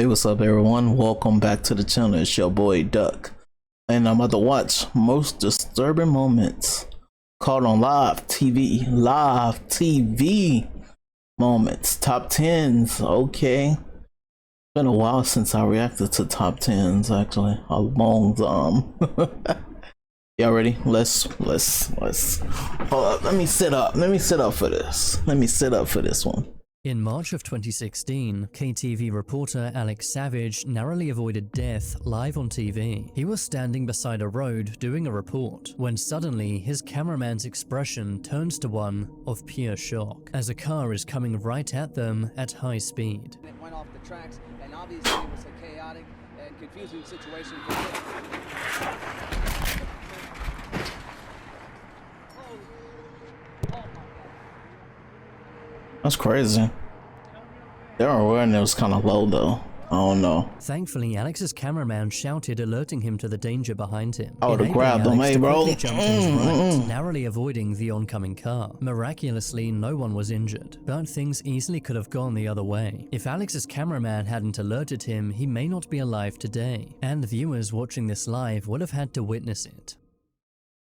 Hey, what's up everyone? Welcome back to the channel. It's your boy Duck. And I'm about to watch Most Disturbing Moments. Caught on live TV. Live TV moments. Top 10s. Okay. Been a while since I reacted to top 10s actually. A long time. Y'all ready? Let's hold up. Let me sit up for this. Let me sit up for this one. In March of 2016, KTV reporter Alex Savage narrowly avoided death live on TV. He was standing beside a road doing a report when suddenly his cameraman's expression turns to one of pure shock as a car is coming right at them at high speed. It went off the tracks, and obviously it was a chaotic and confusing situation for him. That's crazy. Their awareness was kind of low though. I don't know. Thankfully, Alex's cameraman shouted, alerting him to the danger behind him. I would've grabbed him, hey bro. Jumped to his right, narrowly avoiding the oncoming car. Miraculously, no one was injured, but things easily could have gone the other way. If Alex's cameraman hadn't alerted him, he may not be alive today, and viewers watching this live would have had to witness it.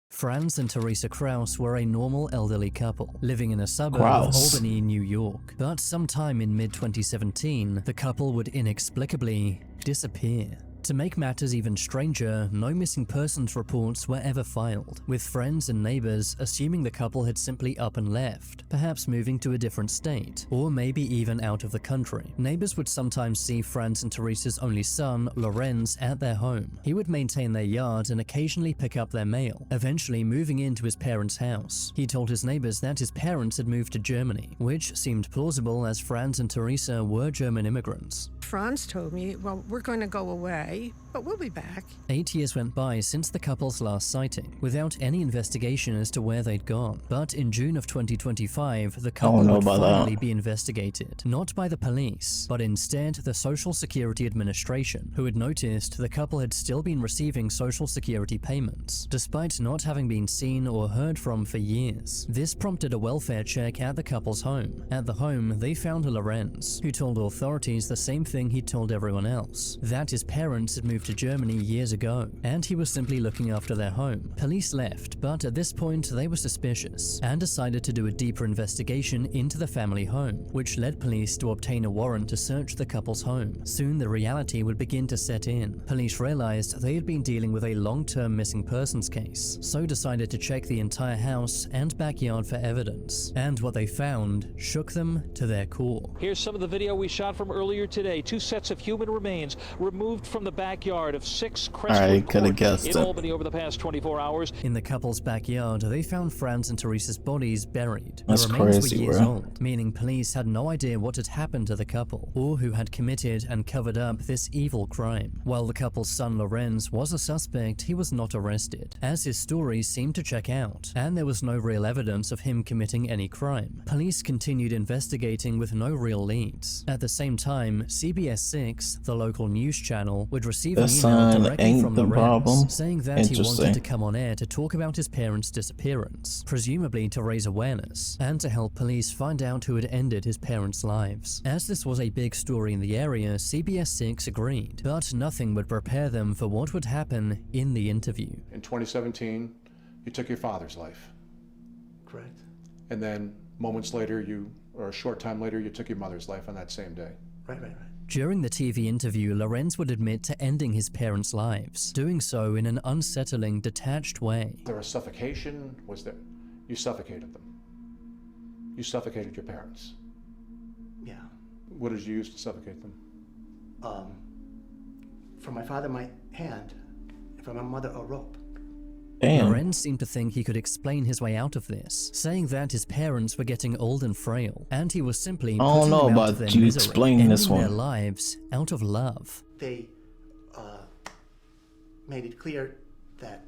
Franz and Teresa Kraus were a normal elderly couple, living in a suburb of Albany, New York. But sometime in mid-2017, the couple would inexplicably disappear. To make matters even stranger, no missing persons reports were ever filed, with friends and neighbors assuming the couple had simply up and left, perhaps moving to a different state, or maybe even out of the country. Neighbors would sometimes see Franz and Teresa's only son, Lorenz, at their home. He would maintain their yard and occasionally pick up their mail, eventually moving into his parents' house. He told his neighbors that his parents had moved to Germany, which seemed plausible as Franz and Teresa were German immigrants. Franz told me, well, we're going to go away, but we'll be back. 8 years went by since the couple's last sighting, without any investigation as to where they'd gone. But in June of 2025, the couple would finally be investigated, not by the police, but instead the Social Security Administration, who had noticed the couple had still been receiving Social Security payments, despite not having been seen or heard from for years. This prompted a welfare check at the couple's home. At the home, they found Lorenz, who told authorities the same thing he told everyone else, that his parents had moved to Germany years ago, and he was simply looking after their home. Police left, but at this point they were suspicious, and decided to do a deeper investigation into the family home, which led police to obtain a warrant to search the couple's home. Soon the reality would begin to set in. Police realized they had been dealing with a long-term missing persons case, so decided to check the entire house and backyard for evidence, and what they found shook them to their core. Here's some of the video we shot from earlier today. Two sets of human remains removed from the backyard of 6 Crestwood Court in Albany over the past 24 hours. In the couple's backyard, they found Franz and Teresa's bodies buried. That's the remains crazy, were years bro. old, meaning police had no idea what had happened to the couple, or who had committed and covered up this evil crime. While the couple's son Lorenz was a suspect, he was not arrested, as his story seemed to check out, and there was no real evidence of him committing any crime. Police continued investigating with no real leads. At the same time, CBS 6, the local news channel, would receive an email directly from Lorenz saying that he wanted to come on air to talk about his parents' disappearance, presumably to raise awareness, and to help police find out who had ended his parents' lives. As this was a big story in the area, CBS 6 agreed, but nothing would prepare them for what would happen in the interview. In 2017, you took your father's life. Correct. And then moments later, or a short time later, you took your mother's life on that same day. Right. During the TV interview, Lorenz would admit to ending his parents' lives, doing so in an unsettling, detached way. Was there a suffocation? You suffocated them. You suffocated your parents. Yeah. What did you use to suffocate them? For my father, my hand. And for my mother, a rope. Damn. Lorenz seemed to think he could explain his way out of this, saying that his parents were getting old and frail, and he was simply putting them out of their misery, ending their lives out of love. They made it clear that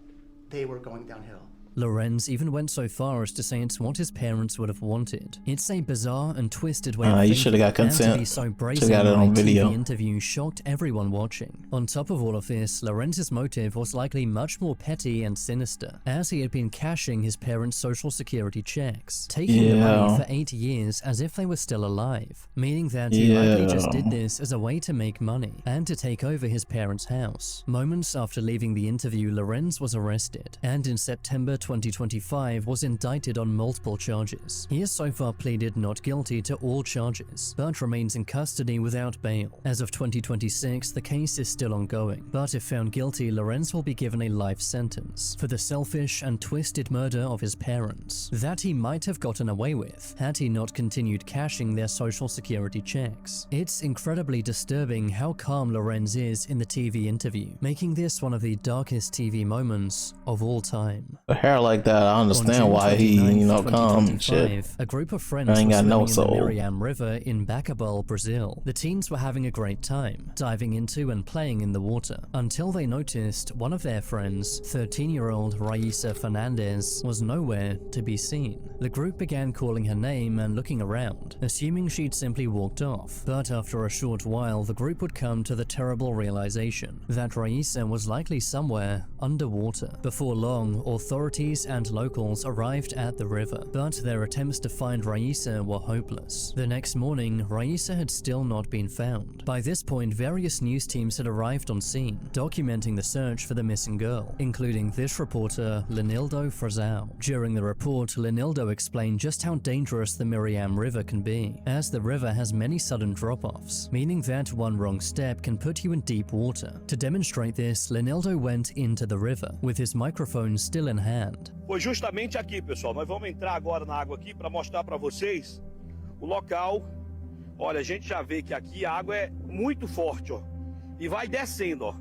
they were going downhill. Lorenz even went so far as to say it's what his parents would have wanted. It's a bizarre and twisted way of thinking, you should have got consent. and to be so brazen got it on video. TV interview shocked everyone watching. On top of all of this, Lorenz's motive was likely much more petty and sinister, as he had been cashing his parents' social security checks, taking the money for 8 years as if they were still alive, meaning that he likely just did this as a way to make money and to take over his parents' house. Moments after leaving the interview, Lorenz was arrested, and in September 2025 was indicted on multiple charges. He has so far pleaded not guilty to all charges, but remains in custody without bail. As of 2026, the case is still ongoing, but if found guilty, Lorenz will be given a life sentence for the selfish and twisted murder of his parents that he might have gotten away with had he not continued cashing their social security checks. It's incredibly disturbing how calm Lorenz is in the TV interview, making this one of the darkest TV moments of all time. A hair like that, I understand why he, calm shit. A group of friends I ain't were got no swimming in soul. the Miriam River in Bacabal, Brazil. The teens were having a great time, diving into and playing in the water, until they noticed one of their friends, 13-year-old Raisa Fernandez, was nowhere to be seen. The group began calling her name and looking around, assuming she'd simply walked off. But after a short while, the group would come to the terrible realization that Raisa was likely somewhere underwater. Before long, authorities and locals arrived at the river, but their attempts to find Raisa were hopeless. The next morning, Raisa had still not been found. By this point, various news teams had arrived on scene, documenting the search for the missing girl, including this reporter, Lenildo Frazão. During the report, Lenildo explained just how dangerous the Miriam River can be, as the river has many sudden drop-offs, meaning that one wrong step can put you in deep water. To demonstrate this, Lenildo went into the river, with his microphone still in hand. Foi justamente aqui, pessoal. Nós vamos entrar agora na água aqui para mostrar para vocês o local. Olha, a gente já vê que aqui a água é muito forte, ó. E vai descendo, ó.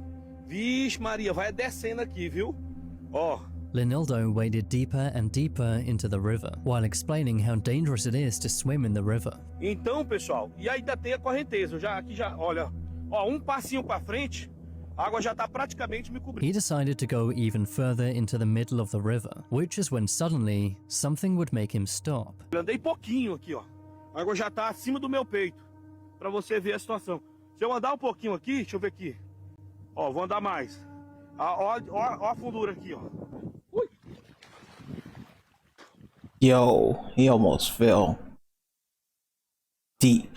Vixe Maria, vai descendo aqui, viu? Ó. Lenildo waded deeper and deeper into the river, while explaining how dangerous it is to swim in the river. Então, pessoal, e ainda tem a correnteza. Aqui já, olha, ó, passinho para frente, a água já tá praticamente me cobrindo. He decided to go even further into the middle of the river, which is when suddenly something would make him stop. Eu andei pouquinho aqui, ó. A água já tá acima do meu peito, para você ver a situação. Se eu andar pouquinho aqui, deixa eu ver aqui. Ó, vou andar mais. Ó a fundura aqui, ó. Ui. Yo, he almost fell deep.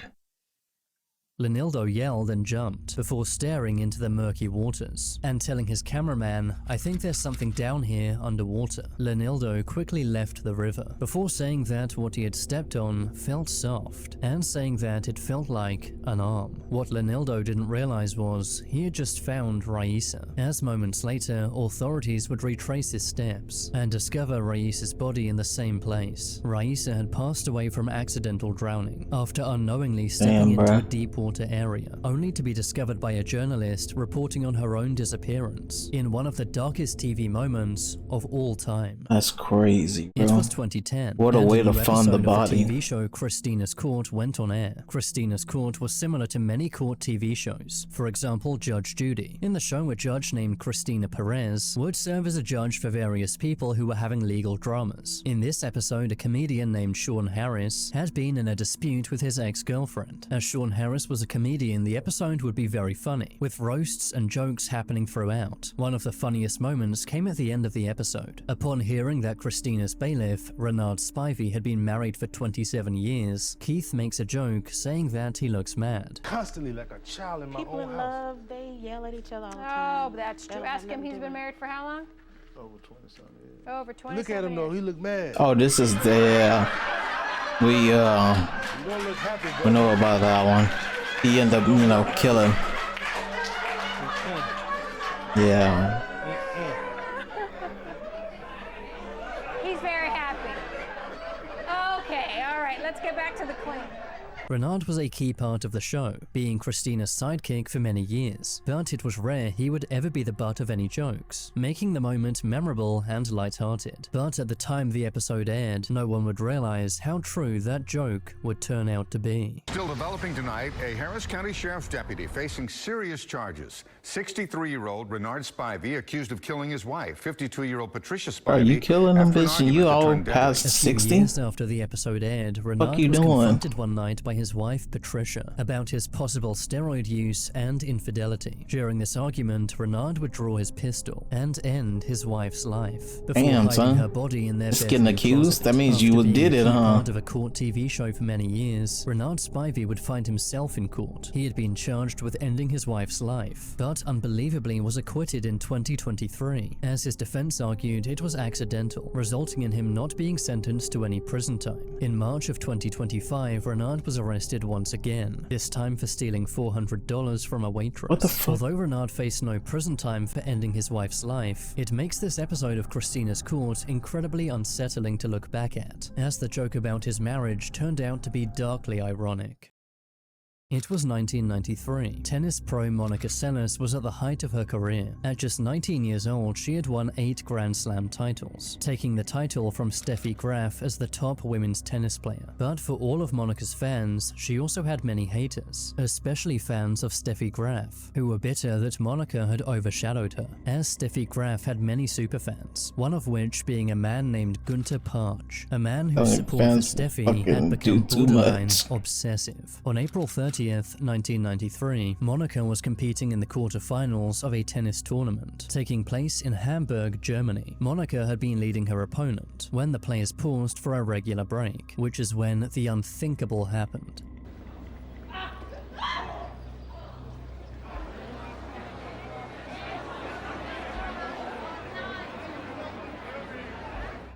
Lenildo yelled and jumped before staring into the murky waters and telling his cameraman, "I think there's something down here underwater." Lenildo quickly left the river before saying that what he had stepped on felt soft and saying that it felt like an arm. What Lenildo didn't realize was he had just found Raisa, as moments later authorities would retrace his steps and discover Raisa's body in the same place. Raisa had passed away from accidental drowning after unknowingly stepping into a deep water area, only to be discovered by a journalist reporting on her own disappearance in one of the darkest TV moments of all time. That's crazy, bro. It was 2010. What a way to find the body. The TV show Christina's Court went on air. Christina's Court was similar to many court TV shows. For example, Judge Judy. In the show, a judge named Cristina Perez would serve as a judge for various people who were having legal dramas. In this episode, a comedian named Sean Harris had been in a dispute with his ex-girlfriend. As Sean Harris was a comedian, the episode would be very funny, with roasts and jokes happening throughout. One of the funniest moments came at the end of the episode. Upon hearing that Christina's bailiff, Renard Spivey, had been married for 27 years, Keith makes a joke saying that he looks mad. Constantly like a child in my People own in house. love, they yell at each other all the time. Oh, that's true. Ask him, he's been married for how long? Over 20-something years. Over 20. Look at him though, he look mad. Oh, this is the we You don't look happy, bro. we know about that one. He ended up, killing. Yeah. He's very happy. Okay, all right, let's get back to the claim. Renard was a key part of the show, being Christina's sidekick for many years, but it was rare he would ever be the butt of any jokes, making the moment memorable and lighthearted. But at the time the episode aired, no one would realize how true that joke would turn out to be. Still developing tonight, a Harris County Sheriff's deputy facing serious charges. 63-year-old Renard Spivey accused of killing his wife. 52-year-old Patricia Spivey. Are you killing him, bitch? And you all past 60? Years after the episode aired, Renard was confronted one night by his wife Patricia about his possible steroid use and infidelity. During this argument, Renard would draw his pistol and end his wife's life before hiding her body in their bedroom getting accused? closet. That means you did it, huh? Part of a court TV show for many years, Renard Spivey would find himself in court. He had been charged with ending his wife's life, but unbelievably was acquitted in 2023. As his defense argued, it was accidental, resulting in him not being sentenced to any prison time. In March of 2025, Renard was arrested once again, this time for stealing $400 from a waitress. What the fuck? Although Renard faced no prison time for ending his wife's life, it makes this episode of Christina's Court incredibly unsettling to look back at, as the joke about his marriage turned out to be darkly ironic. It was 1993. Tennis pro Monica Seles was at the height of her career. At just 19 years old, she had won 8 Grand Slam titles, taking the title from Steffi Graf as the top women's tennis player. But for all of Monica's fans, she also had many haters, especially fans of Steffi Graf, who were bitter that Monica had overshadowed her, as Steffi Graf had many superfans, one of which being a man named Günther Parch, a man whose support for Steffi had become borderline obsessive. On April 30th, 1993, Monica was competing in the quarterfinals of a tennis tournament taking place in Hamburg, Germany. Monica had been leading her opponent when the players paused for a regular break, which is when the unthinkable happened.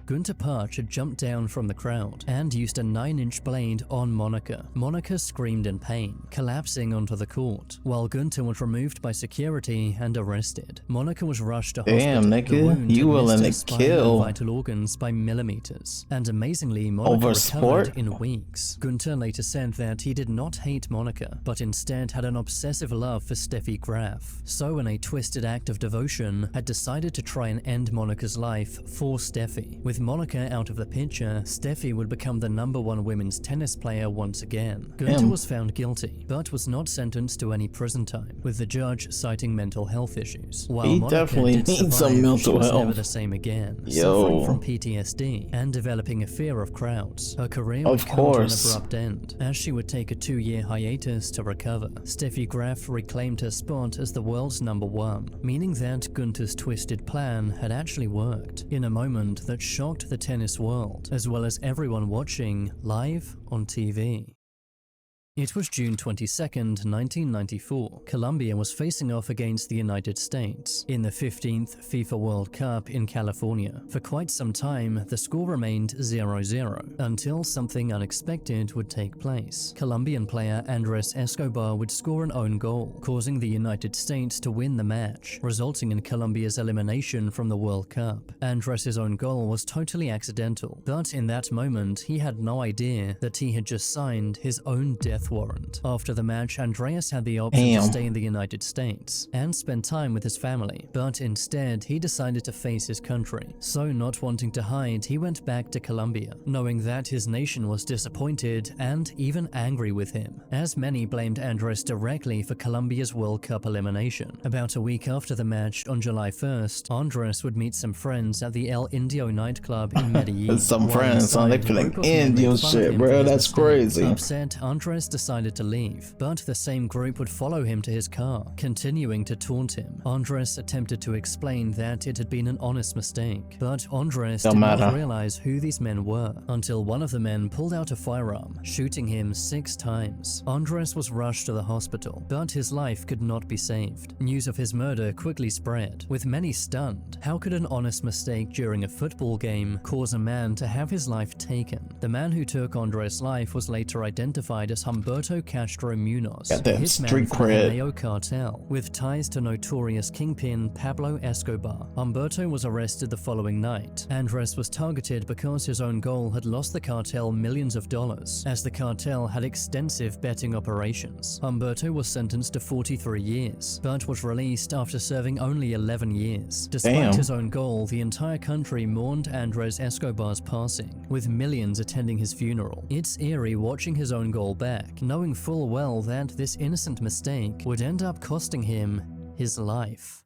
Günther Parch had jumped down from the crowd and used a 9-inch blade on Monica. Monica screamed in pain, collapsing onto the court, while Günther was removed by security and arrested. Monica was rushed to hospital. Damn, nigga, you willing to kill vital organs by millimeters, and amazingly, Monica recovered in weeks. Günther later said that he did not hate Monica, but instead had an obsessive love for Steffi Graf. So, in a twisted act of devotion, had decided to try and end Monica's life for Steffi. With Monica out of the picture, Steffi would become the #1 women's tennis player once again. Günther was found guilty, but was not sentenced to any prison time, with the judge citing mental health issues. While he Monica definitely needs some mental health. Never the same again, suffering from PTSD and developing a fear of crowds. Her career would come to an abrupt end, as she would take a 2-year hiatus to recover. Steffi Graf reclaimed her spot as the world's #1, meaning that Günther's twisted plan had actually worked, in a moment that shocked the tennis world, as well as everyone watching live on TV. It was June 22nd, 1994. Colombia was facing off against the United States in the 15th FIFA World Cup in California. For quite some time, the score remained 0-0, until something unexpected would take place. Colombian player Andres Escobar would score an own goal, causing the United States to win the match, resulting in Colombia's elimination from the World Cup. Andres' own goal was totally accidental, but in that moment, he had no idea that he had just signed his own death warrant. After the match, Andreas had the option to stay in the United States and spend time with his family, but instead he decided to face his country. So, not wanting to hide, he went back to Colombia, knowing that his nation was disappointed and even angry with him, as many blamed Andres directly for Colombia's World Cup elimination. About a week after the match, on July 1st, Andres would meet some friends at the El Indio nightclub in Medellin. Some friends, huh? They feeling Indio shit, bro. That's crazy. Upset, Andres decided to leave, but the same group would follow him to his car, continuing to taunt him. Andres attempted to explain that it had been an honest mistake, but Andres did not realize who these men were, until one of the men pulled out a firearm, shooting him 6 times. Andres was rushed to the hospital, but his life could not be saved. News of his murder quickly spread, with many stunned. How could an honest mistake during a football game cause a man to have his life taken? The man who took Andres' life was later identified as Humberto Humberto Castro Munoz, Got that hitman street for the cred. Mayo cartel, with ties to notorious kingpin Pablo Escobar. Humberto was arrested the following night. Andres was targeted because his own goal had lost the cartel millions of dollars, as the cartel had extensive betting operations. Humberto was sentenced to 43 years, but was released after serving only 11 years. Despite his own goal, the entire country mourned Andres Escobar's passing, with millions attending his funeral. It's eerie watching his own goal back, knowing full well that this innocent mistake would end up costing him his life.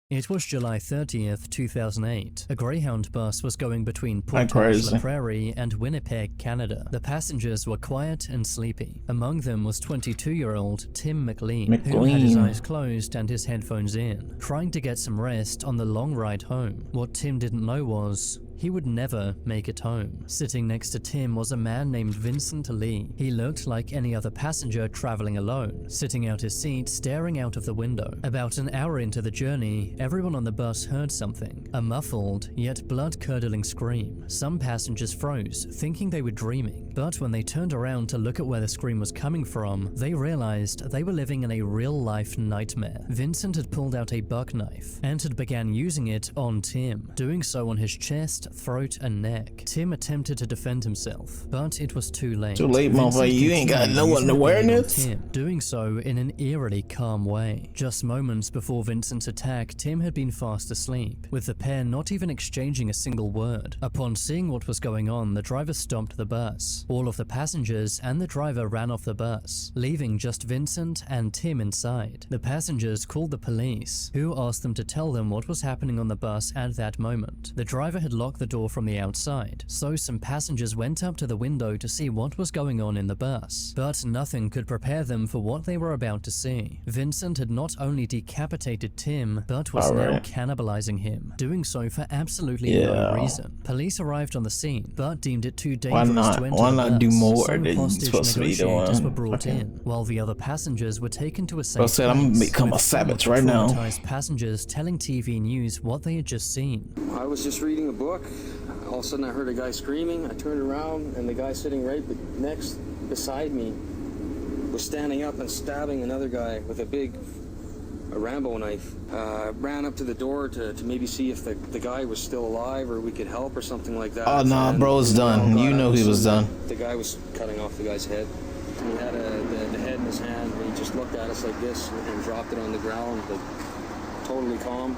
It was July 30th, 2008. A Greyhound bus was going between Portage-la Prairie and Winnipeg, Canada. The passengers were quiet and sleepy. Among them was 22-year-old Tim McLean, who had his eyes closed and his headphones in, trying to get some rest on the long ride home. What Tim didn't know was he would never make it home. Sitting next to Tim was a man named Vincent Lee. He looked like any other passenger traveling alone, sitting out his seat, staring out of the window. About an hour into the journey, everyone on the bus heard something, a muffled yet blood-curdling scream. Some passengers froze, thinking they were dreaming, but when they turned around to look at where the scream was coming from, they realized they were living in a real-life nightmare. Vincent had pulled out a buck knife and had began using it on Tim, doing so on his chest, throat, and neck. Tim attempted to defend himself, but it was too late. Too late, motherfucker. You ain't got no awareness. Tim, doing so in an eerily calm way. Just moments before Vincent's attack, Tim had been fast asleep, with the pair not even exchanging a single word. Upon seeing what was going on, the driver stopped the bus. All of the passengers and the driver ran off the bus, leaving just Vincent and Tim inside. The passengers called the police, who asked them to tell them what was happening on the bus at that moment. The driver had locked the door from the outside, so some passengers went up to the window to see what was going on in the bus, but nothing could prepare them for what they were about to see. Vincent had not only decapitated Tim, but was now cannibalizing him, doing so for absolutely no reason. Police arrived on the scene, but deemed it too dangerous to enter the bus, do more so than hostage supposed to be doing? negotiators were brought in, while the other passengers were taken to a safe place. I'm gonna become a savage right now. Traumatized passengers telling TV News what they had just seen. I was just reading a book. All of a sudden I heard a guy screaming. I turned around and the guy sitting right next beside me was standing up and stabbing another guy with a Rambo knife. Ran up to the door to maybe see if the guy was still alive or we could help or something like that. Oh nah, bro, it's done. You know he was done. The guy was cutting off the guy's head. He had the head in his hand and he just looked at us like this and dropped it on the ground, like totally calm.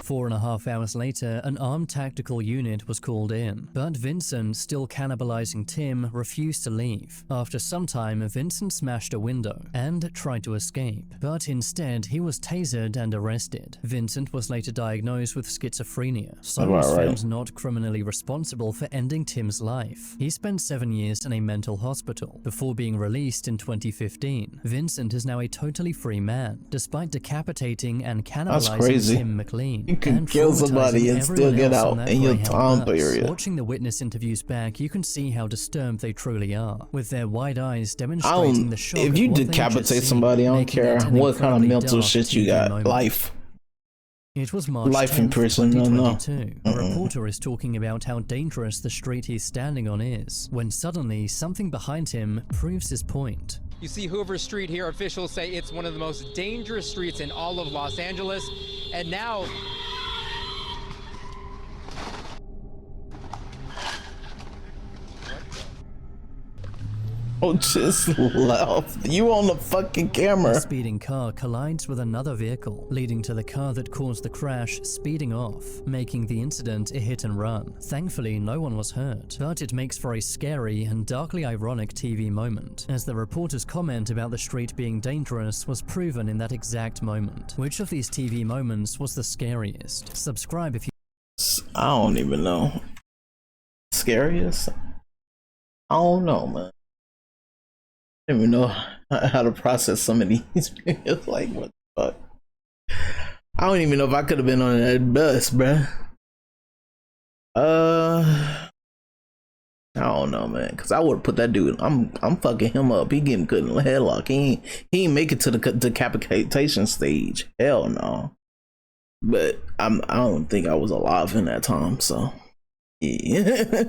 4.5 hours later, an armed tactical unit was called in, but Vincent, still cannibalizing Tim, refused to leave. After some time, Vincent smashed a window and tried to escape, but instead he was tasered and arrested. Vincent was later diagnosed with schizophrenia, so was found not criminally responsible for ending Tim's life. He spent 7 years in a mental hospital before being released in 2015. Vincent is now a totally free man, despite decapitating and cannibalizing Tim McLean. You can kill somebody and still get out in your time period. Watching the witness interviews back, you can see how disturbed they truly are, with their wide eyes demonstrating the shock. If you decapitate somebody, I don't care what kind of mental shit you got. Life. It was March 10th, in prison, 2022. A reporter is talking about how dangerous the street he's standing on is, when suddenly something behind him proves his point. You see Hoover Street here. Officials say it's one of the most dangerous streets in all of Los Angeles. And now... Oh, just left. You on the fucking camera. A speeding car collides with another vehicle, leading to the car that caused the crash speeding off, making the incident a hit and run. Thankfully, no one was hurt, but it makes for a scary and darkly ironic TV moment, as the reporter's comment about the street being dangerous was proven in that exact moment. Which of these TV moments was the scariest? Subscribe if you... I don't even know. Scariest? I don't know, man. I don't even know how to process some of these videos. Like, what the fuck? I don't even know if I could have been on that bus, bruh. I don't know, man, because I would have put that dude. I'm fucking him up. He getting good in the headlock. He ain't make it to the decapitation stage. Hell no. But I don't think I was alive in that time. So yeah.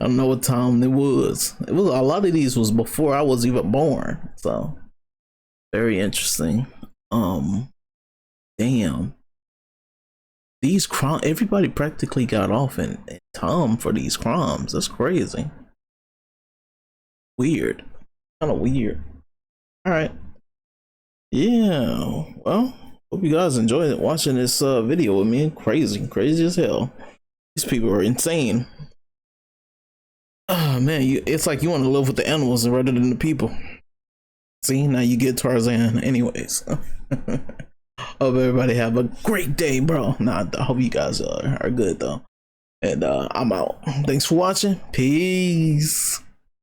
I don't know what time it was. It was a lot of these was before I was even born. So very interesting. Damn. These crimes, everybody practically got off in time for these crimes. That's crazy. Weird. Kind of weird. All right. Yeah. Well, hope you guys enjoyed watching this video with me. Crazy as hell. These people are insane. Oh man, it's like you want to live with the animals rather than the people. See, now you get Tarzan. Anyways. Hope everybody have a great day, bro. Nah, I hope you guys are good though. And I'm out. Thanks for watching. Peace.